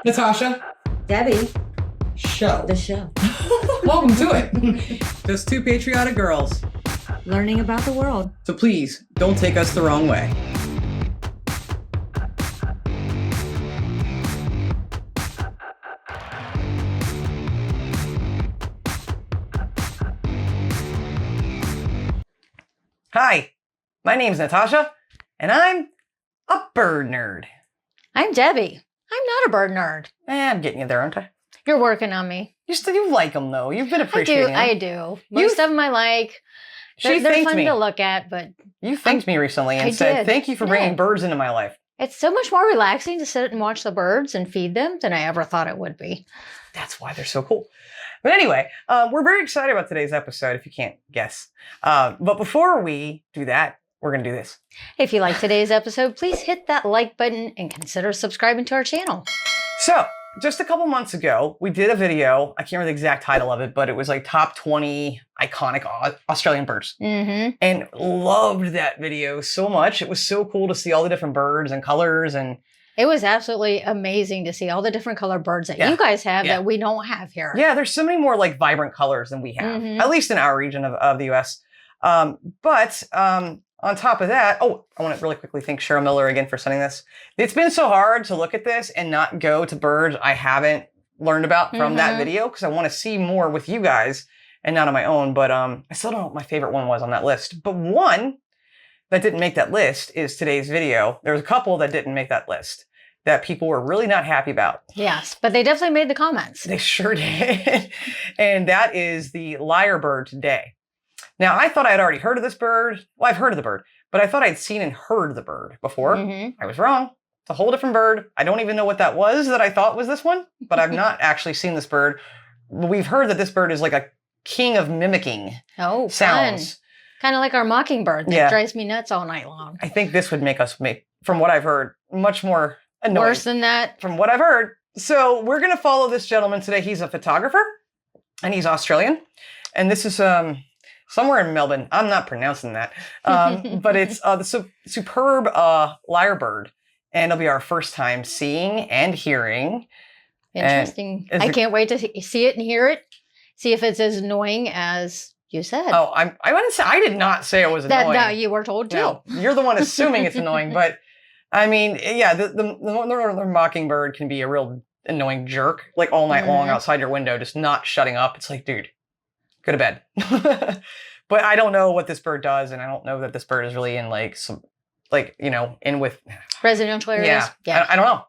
Natasha. Debbie. Show. The show. Welcome to it. Just two patriotic girls. Learning about the world. So please, don't take us the wrong way. Hi, my name's Natasha, and I'm a bird nerd. I'm Debbie. I'm not a bird nerd. I'm getting you there, aren't I? You're working on me. You like them, though. You've been appreciating them. I do. Most of them I like. They're thanked fun me. to look at, but... You thanked me recently and said, thank you for bringing birds into my life. It's so much more relaxing to sit and watch the birds and feed them than I ever thought it would be. That's why they're so cool. But anyway, we're very excited about today's episode, if you can't guess. But before we do that, we're going to do this. If you like today's episode, please hit that like button and consider subscribing to our channel. So, just a couple months ago, we did a video. I can't remember the exact title of it, but it was like top 20 iconic Australian birds. Mm-hmm. And loved that video so much. It was so cool to see all the different birds and colors. And it was absolutely amazing to see all the different color birds that you guys have that we don't have here. Yeah, there's so many more like vibrant colors than we have, at least in our region of the U.S. But on top of that, I want to really quickly thank Cheryl Miller again for sending this. It's been so hard to look at this and not go to birds I haven't learned about from that video because I want to see more with you guys and not on my own. But I still don't know what my favorite one was on that list. But one that didn't make that list is today's video. There was a couple that didn't make that list that people were really not happy about. Yes, but they definitely made the comments. They sure did. And that is the lyre bird today. Now, I thought I had already heard of this bird. Well, I've heard of the bird, but I thought I'd seen and heard the bird before. I was wrong. It's a whole different bird. I don't even know what that was that I thought was this one, but I've not actually seen this bird. We've heard that this bird is like a king of mimicking sounds. Kind of like our mockingbird that drives me nuts all night long. I think this would make us, from what I've heard, much more annoying. Worse than that? From what I've heard. So we're going to follow this gentleman today. He's a photographer, and he's Australian. And this is somewhere in Melbourne. I'm not pronouncing that. But it's the superb lyre bird. And it'll be our first time seeing and hearing. Interesting. I can't wait to see it and hear it. See if it's as annoying as you said. Oh, I did not say it was annoying. No, you were told too. No, you're the one assuming it's annoying. But I mean, yeah, the mockingbird can be a real annoying jerk, like all night long outside your window, just not shutting up. It's like, dude, go to bed. But I don't know what this bird does, and I don't know that this bird is really in like some, like, in with residential areas. Yeah. I don't know.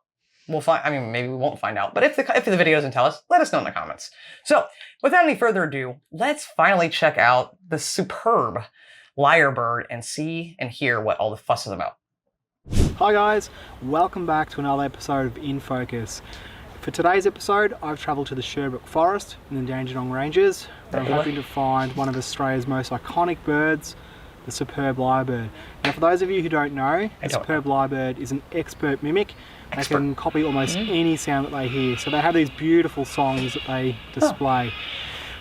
We'll find. I mean, maybe we won't find out. But if the video doesn't tell us, let us know in the comments. So, without any further ado, let's finally check out the superb lyre bird and see and hear what all the fuss is about. Hi guys, welcome back to another episode of In Focus. For today's episode, I've travelled to the Sherbrooke Forest in the Dandenong Ranges, where I'm hoping to find one of Australia's most iconic birds, the superb lyrebird. Now, for those of you who don't know, the superb lyrebird is an expert mimic. They can copy almost any sound that they hear. So they have these beautiful songs that they display.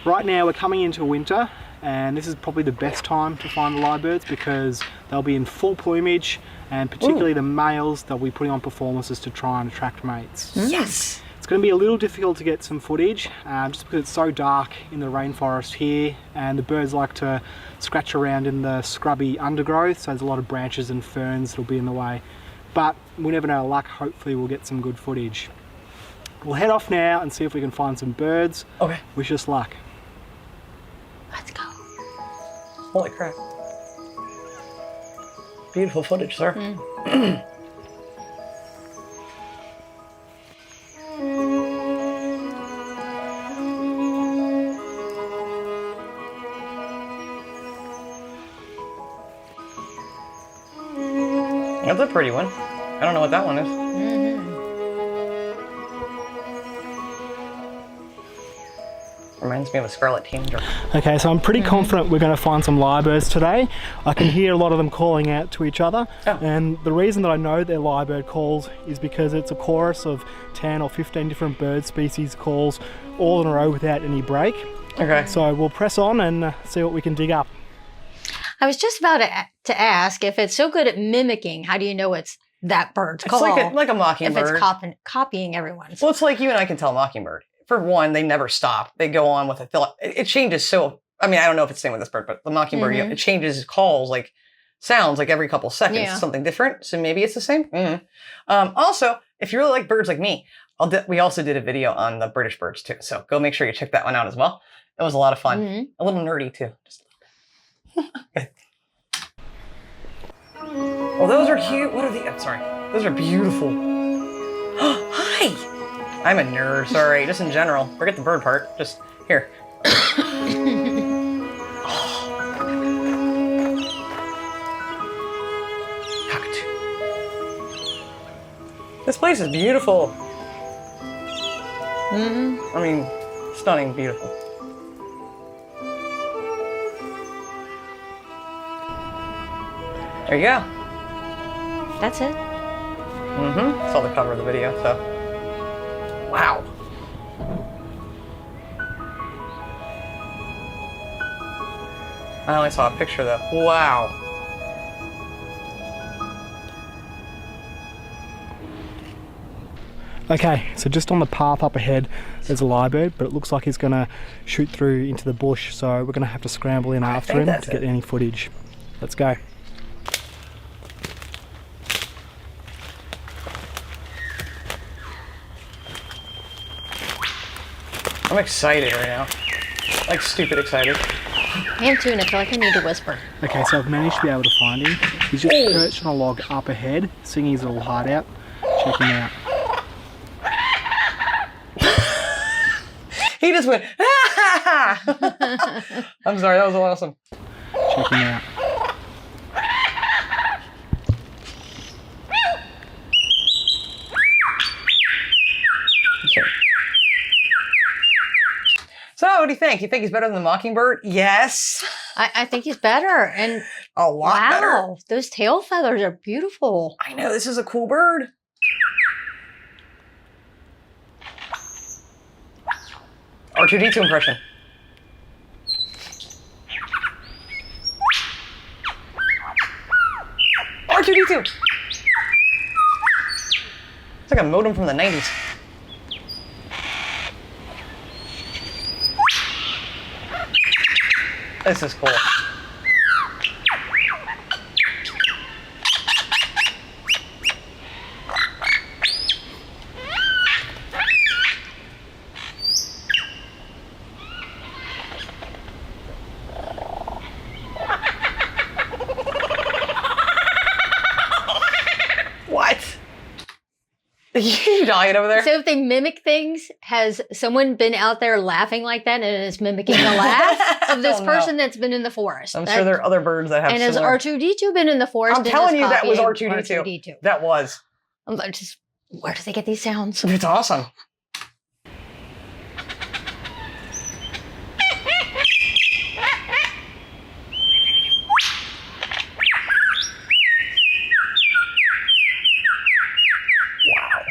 Right now, we're coming into winter, and this is probably the best time to find the lyrebirds because they'll be in full plumage, and particularly the males, they'll be putting on performances to try and attract mates. Yes! It's going to be a little difficult to get some footage just because it's so dark in the rainforest here, and the birds like to scratch around in the scrubby undergrowth, so there's a lot of branches and ferns that'll be in the way. But we never know luck, hopefully we'll get some good footage. We'll head off now and see if we can find some birds. Okay. Wish us luck. Let's go. Holy crap. Beautiful footage, sir. That's a pretty one. I don't know what that one is. Reminds me of a scarlet tanager. Okay, so I'm pretty confident we're going to find some lyrebirds today. I can hear a lot of them calling out to each other, and the reason that I know they're lyrebird calls is because it's a chorus of 10 or 15 different bird species calls all in a row without any break. Okay. So we'll press on and see what we can dig up. I was just about to ask, if it's so good at mimicking, how do you know it's that bird's It's call. like a if mockingbird. it's copying everyone's. Well, it's like you and I can tell mockingbird. For one, they never stop. They go on with it changes so. I mean, I don't know if it's the same with this bird, but the mockingbird, it changes calls, like sounds, like every couple seconds, something different. So maybe it's the same. Also, if you really like birds like me, we also did a video on the British birds too. So go make sure you check that one out as well. It was a lot of fun. A little nerdy too. Just okay. Oh, those are cute. What are the? I'm sorry. Those are beautiful. Hi. I'm a nerd. Sorry. Just in general. Forget the bird part. Just here. Cockatoo. This place is beautiful. I mean, stunning, beautiful. There you go. That's it. Saw the cover of the video, so. Wow. I only saw a picture though. Wow. Okay, so just on the path up ahead, there's a lyrebird, but it looks like he's gonna shoot through into the bush, so we're gonna have to scramble in after him to get any footage. Let's go. I'm excited right now. Like stupid excited. I am too, and I feel like I need to whisper. Okay, so I've managed to be able to find him. He's just perched on a log up ahead, singing his little heart out. Check him out. He just went, I'm sorry, that was awesome. Check him out. Okay. So, what do you think? You think he's better than the mockingbird? Yes. I think he's better. And A lot better. wow, those tail feathers are beautiful. I know, this is a cool bird. R2-D2 impression. R2-D2. It's like a modem from the 90s. This is cool. What? You dying over there? So if they mimic things, has someone been out there laughing like that and is mimicking the laugh of this Oh, no. person that's been in the forest? I'm sure there are other birds that have And has similar... R2-D2 been in the forest? I'm and telling is you that was copying R2-D2. That was. I'm like, just, where do they get these sounds? It's awesome. Wow.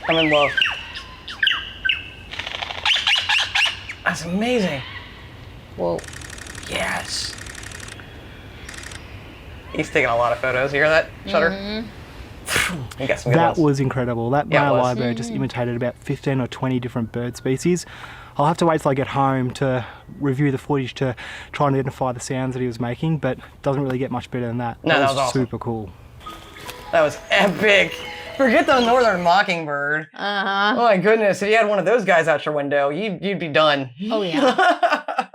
I'm in love. That's amazing. Whoa. Yes. He's taking a lot of photos. You hear that, Shutter? You got some good That ones. was incredible. That Yeah, it male was. lyrebird just imitated about 15 or 20 different bird species. I'll have to wait till I get home to review the footage to try and identify the sounds that he was making, but it doesn't really get much better than that. No, that was awesome. Super cool. That was epic. Forget the northern mockingbird. Uh-huh. Oh my goodness, if you had one of those guys out your window, you'd be done. Oh, yeah.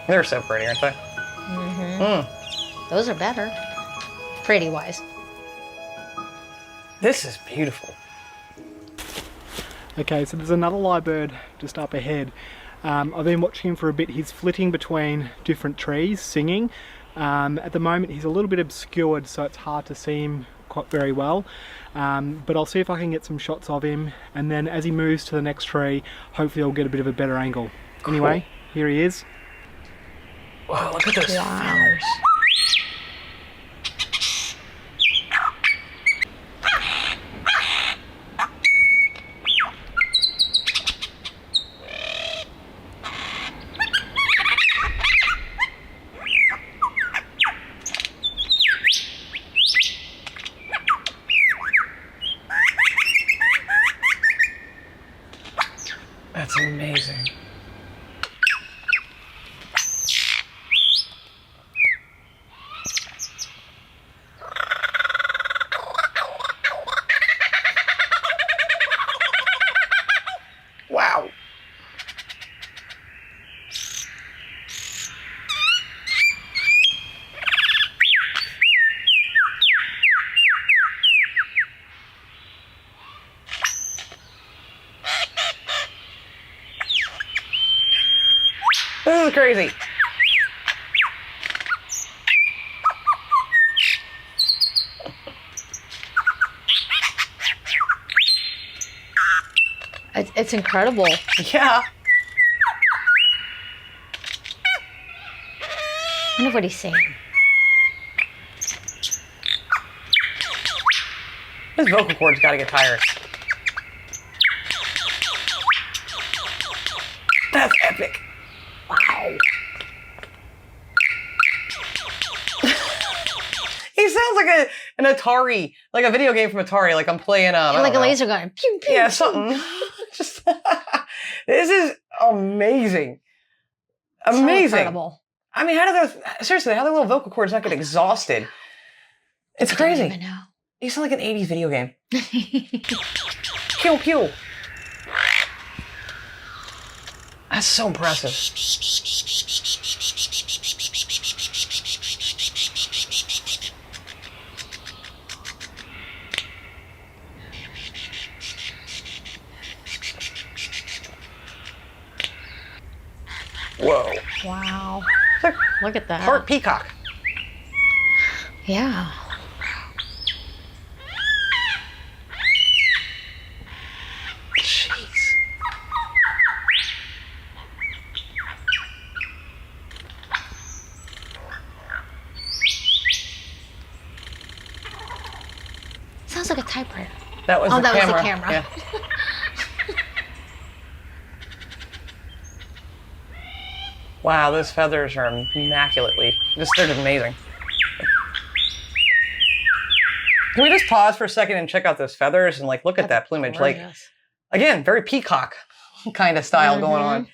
They're so pretty, aren't they? Those are better. Pretty-wise. This is beautiful. Okay, so there's another lyrebird just up ahead. I've been watching him for a bit. He's flitting between different trees, singing. At the moment, he's a little bit obscured, so it's hard to see him quite very well. But I'll see if I can get some shots of him, and then as he moves to the next tree, hopefully I'll get a bit of a better angle. Cool. Anyway, here he is. Wow, look at those feathers. That's amazing. Wow. This is crazy. It's incredible. Yeah. I wonder what he's saying. His vocal cords gotta get tired. That's epic. Wow. He sounds like an Atari, like a video game from Atari. Like I'm playing I Like don't a know. laser gun. Pew, pew, Yeah, pew. something. Just this is amazing. So Amazing. incredible. I mean, how do those seriously? How do their little vocal cords not get exhausted? It's I don't crazy. even know. You sound like an '80s video game. Pew pew. That's so impressive. Whoa. Wow. It's like Look at that. part peacock. Yeah. Jeez. Sounds like a typewriter. That was Oh, the that was camera. the camera. Yeah. Wow, those feathers are immaculately, they're just amazing. Can we just pause for a second and check out those feathers and like look at that plumage? Like, Gorgeous. again, very peacock kind of style going on.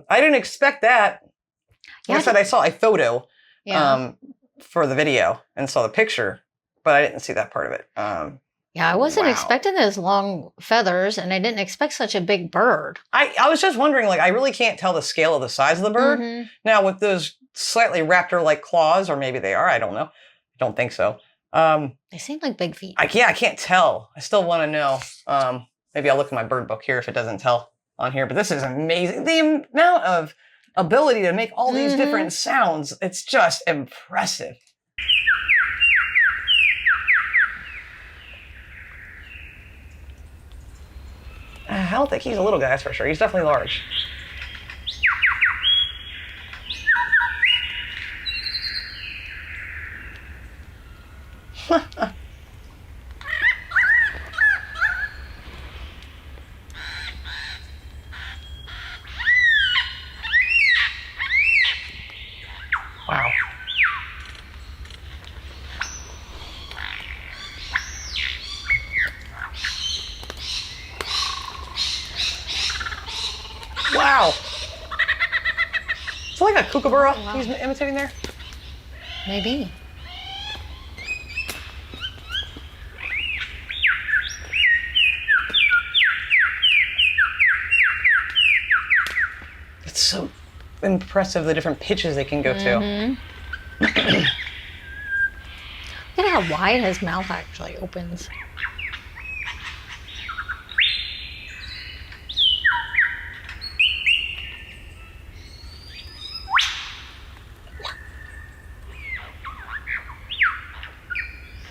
I didn't expect that. Like Yeah, I said, I saw a photo Yeah. for the video and saw the picture, but I didn't see that part of it. Yeah, I wasn't Wow. expecting those long feathers, and I didn't expect such a big bird. I was just wondering, like, I really can't tell the scale of the size of the bird. Mhm. Now, with those slightly raptor-like claws, or maybe they are, I don't know. I don't think so. They seem like big feet. I can't tell. I still want to know. Maybe I'll look in my bird book here if it doesn't tell on here. But this is amazing. The amount of ability to make all these different sounds, it's just impressive. I don't think he's a little guy, that's for sure. He's definitely large. Wow. Wow. Is it like a kookaburra Oh, wow. he's imitating there? Maybe. It's so impressive the different pitches they can go to. Look at how wide his mouth actually opens.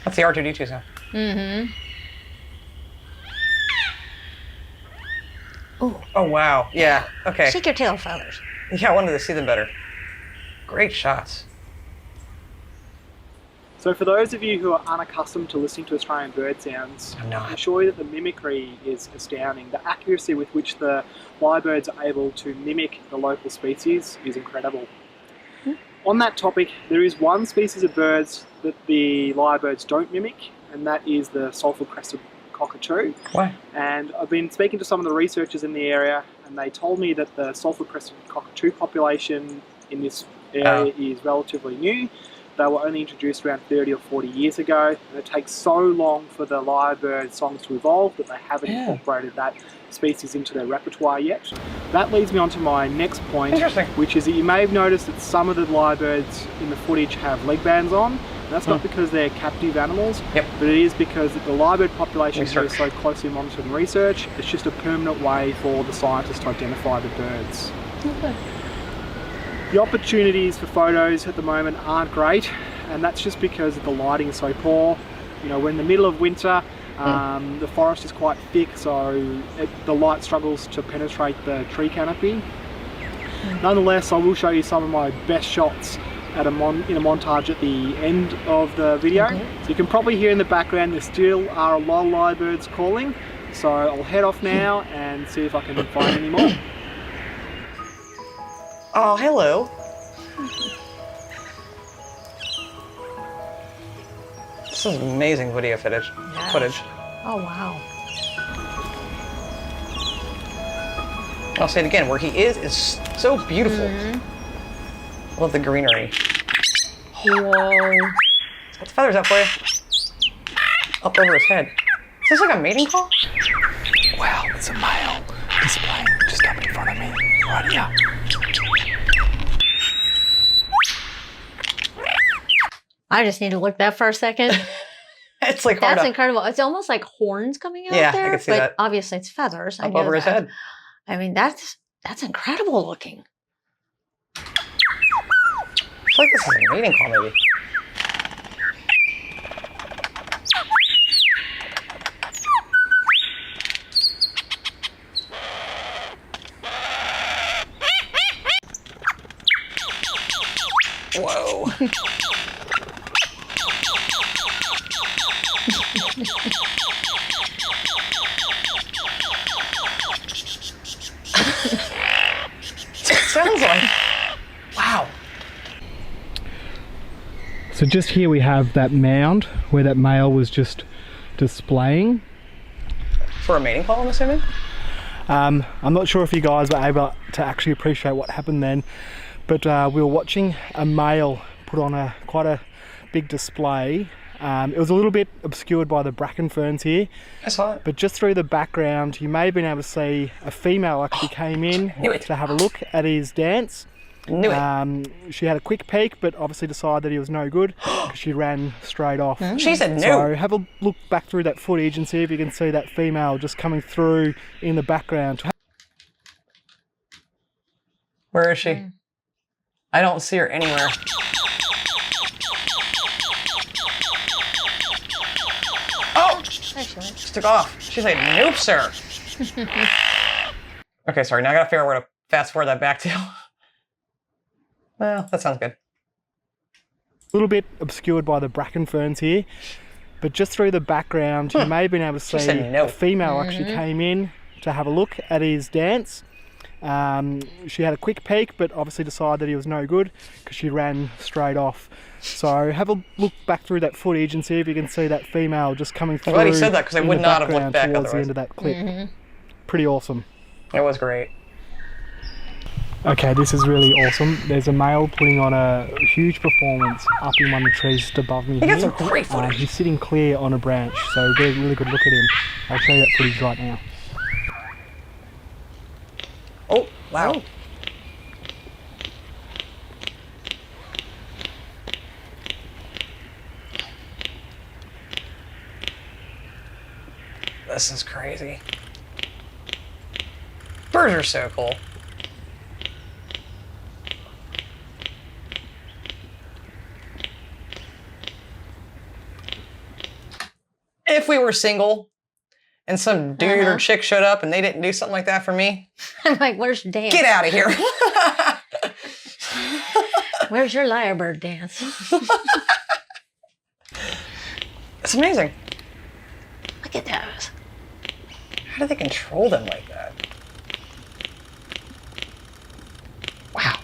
That's the R2D2 sound. Mm-hmm. Oh. Oh, wow. Yeah. Okay. Shake your tail feathers. Yeah, I wanted to see them better. Great shots. So for those of you who are unaccustomed to listening to Australian bird sounds, I'm not. I assure you that the mimicry is astounding. The accuracy with which the lyrebirds are able to mimic the local species is incredible. On that topic, there is one species of birds that the lyrebirds don't mimic, and that is the sulphur-crested cockatoo. Why? And I've been speaking to some of the researchers in the area, and they told me that the sulphur-crested cockatoo population in this area is relatively new. They were only introduced around 30 or 40 years ago, and it takes so long for the lyrebird songs to evolve that they haven't incorporated that species into their repertoire yet. That leads me on to my next point, which is that you may have noticed that some of the lyrebirds in the footage have leg bands on. And that's not because they're captive animals, but it is because the lyrebird population is so closely monitored and researched. It's just a permanent way for the scientists to identify the birds. Okay. The opportunities for photos at the moment aren't great, and that's just because the lighting is so poor. You know, we're in the middle of winter, the forest is quite thick, so the light struggles to penetrate the tree canopy. Nonetheless, I will show you some of my best shots in a montage at the end of the video. So you can probably hear in the background there still are a lot of lyrebirds calling, so I'll head off now and see if I can find any more. Oh, hello. This is amazing video footage. Oh, wow. I'll say it again, where he is so beautiful. Love the greenery. Whoa. He's got the feathers up for you. Up over his head. Is this like a mating call? Wow, it's a male displaying just up in front of me, right here. I just need to look that for a second. It's like hard That's incredible. It's almost like horns coming out there. I can see but that. Obviously it's feathers. Up over his head. I mean, that's incredible looking. It's like this is a mating call, maybe. Whoa. It sounds like, wow. So just here we have that mound where that male was just displaying. For a mating call, I'm assuming? I'm not sure if you guys were able to actually appreciate what happened then, but we were watching a male put on quite a big display. It was a little bit obscured by the bracken ferns here. I saw it. But just through the background, you may have been able to see a female actually came in to have a look at his dance. Knew it. She had a quick peek, but obviously decided that he was no good because she ran straight off. She said no. So have a look back through that footage and see if you can see that female just coming through in the background. Where is she? I don't see her anywhere. Oh! She took off. She's like, nope, sir. Okay, sorry. Now I gotta figure out where to fast forward that back to. Well, that sounds good. A little bit obscured by the bracken ferns here, but just through the background, you may have been able to see a female actually came in to have a look at his dance. She had a quick peek, but obviously decided that he was no good because she ran straight off. So have a look back through that footage and see if you can see that female just coming through. I'm glad he said that because I would not have looked back towards otherwise. the end of that clip. Pretty awesome. It was great. Okay, this is really awesome. There's a male putting on a huge performance up in one of the trees just above me. He got some great footage. He's sitting clear on a branch, so get a really good look at him. I'll show you that footage right now. Oh, wow. Oh. This is crazy. Birds are so cool. if we were single and some dude or chick showed up and they didn't do something like that for me, I'm like, where's your dance? get out of here. Where's your lyrebird dance? It's amazing. Look at those. How do they control them like that? Wow.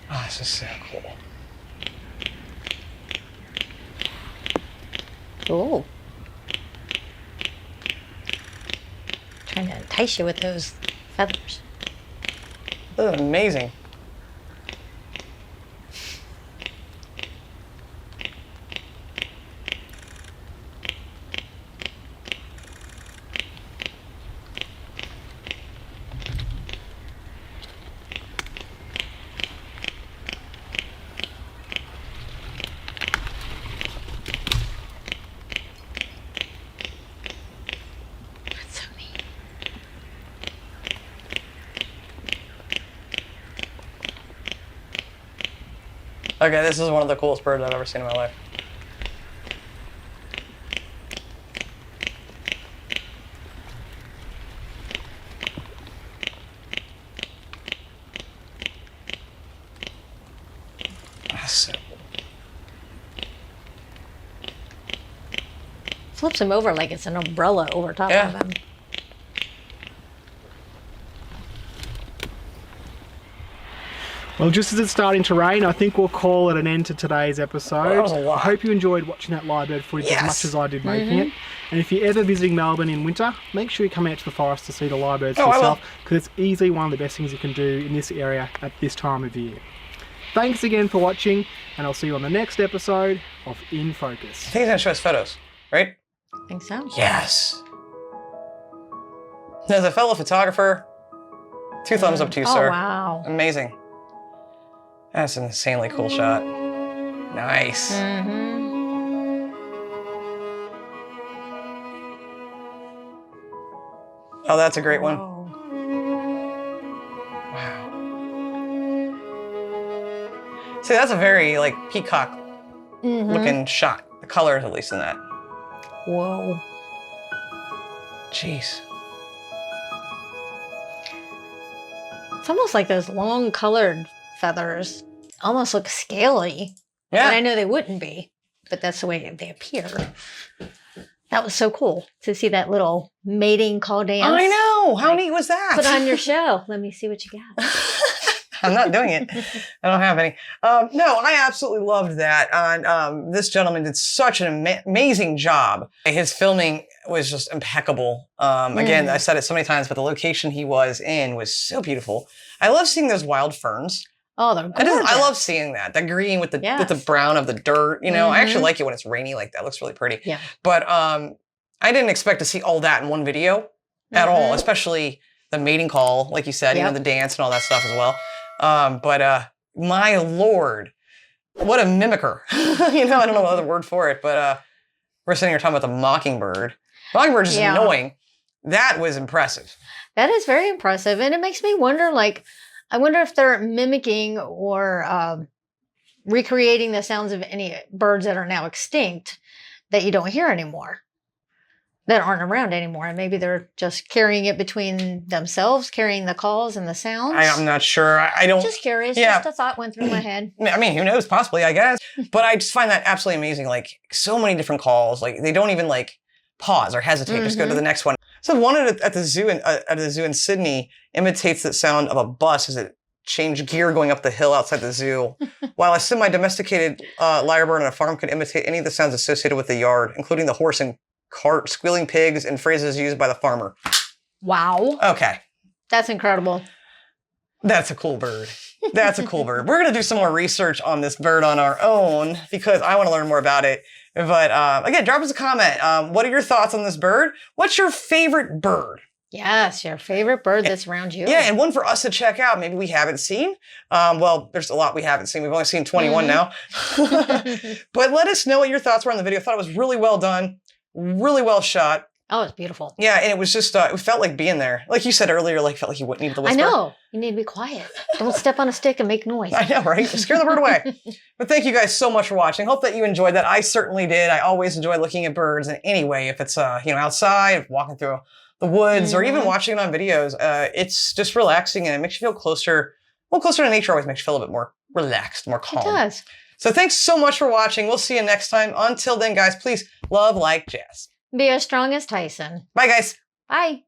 Oh, this is so cool. Cool. Trying to entice you with those feathers. This is amazing. That's so neat. Okay, this is one of the coolest birds I've ever seen in my life. That's so cool. Flips him over like it's an umbrella over top Yeah. of him. Well, just as it's starting to rain, I think we'll call it an end to today's episode. Oh, that was a lot. I hope you enjoyed watching that lyrebird footage as much as I did making it. And if you're ever visiting Melbourne in winter, make sure you come out to the forest to see the lyrebirds Oh, I yourself, will. because it's easily one of the best things you can do in this area at this time of year. Thanks again for watching, and I'll see you on the next episode of In Focus. I think he's gonna show us photos, right? I think so. Yes. As a fellow photographer, 2 thumbs up to you, Oh, sir. wow. Amazing. That's an insanely cool shot. Nice. Mm-hmm. Oh, that's a great one. Whoa. Wow. See, that's a very like peacock Mhm. looking shot. The colors, at least in that. Whoa. Jeez. It's almost like those long colored feathers almost look scaly. And I Yeah. know they wouldn't be, but that's the way they appear. That was so cool to see that little mating call dance. I know. How Like, neat was that? Put on your show. Let me see what you got. I'm not doing it. I don't have any. No, I absolutely loved that. And this gentleman did such an amazing job. His filming was just impeccable. Again, I said it so many times, but the location he was in was so beautiful. I love seeing those wild ferns. Oh, they're I gorgeous. love seeing that. The green with the Yes. brown of the dirt. You know, I actually Mhm. like it when it's rainy like that. It looks really pretty. Yeah. But I didn't expect to see all that in one video at all, Mhm. especially the mating call, like you said, you know, Yep. the dance and all that stuff as well. But my Lord, what a mimicker. You know, I don't know what other word for it, but we're sitting here talking about the mockingbird. Mockingbird is Yeah. annoying. That was impressive. That is very impressive. And it makes me wonder, like, I wonder if they're mimicking or recreating the sounds of any birds that are now extinct that you don't hear anymore, that aren't around anymore. And maybe they're just carrying it between themselves, carrying the calls and the sounds. I'm not sure. I don't. Just curious. Yeah. Just a thought went through my head. I mean, who knows? Possibly, I guess. But I just find that absolutely amazing. Like, so many different calls. Like, they don't even like pause or hesitate. Just go to the next one. So one at the zoo in Sydney imitates the sound of a bus as it changed gear going up the hill outside the zoo, while a semi-domesticated lyrebird on a farm could imitate any of the sounds associated with the yard, including the horse and cart, squealing pigs, and phrases used by the farmer. Wow. Okay. That's incredible. That's a cool bird. That's a cool bird. We're going to do some more research on this bird on our own because I want to learn more about it. But again, drop us a comment. What are your thoughts on this bird? What's your favorite bird? Yes, your favorite bird that's around you. Yeah, and one for us to check out. Maybe we haven't seen. Well, there's a lot we haven't seen. We've only seen 21 now. But let us know what your thoughts were on the video. I thought it was really well done, really well shot. Oh, it's beautiful. Yeah, and it was just, it felt like being there. Like you said earlier, like felt like you wouldn't need to whisper. I know. You need to be quiet. Don't step on a stick and make noise. I know, right? Scare the bird away. But thank you guys so much for watching. Hope that you enjoyed that. I certainly did. I always enjoy looking at birds in any way. If it's, outside, walking through the woods, or even watching it on videos. It's just relaxing and it makes you feel closer to nature. Always makes you feel a bit more relaxed, more calm. It does. So thanks so much for watching. We'll see you next time. Until then, guys, please love like jazz. Be as strong as Tyson. Bye, guys. Bye.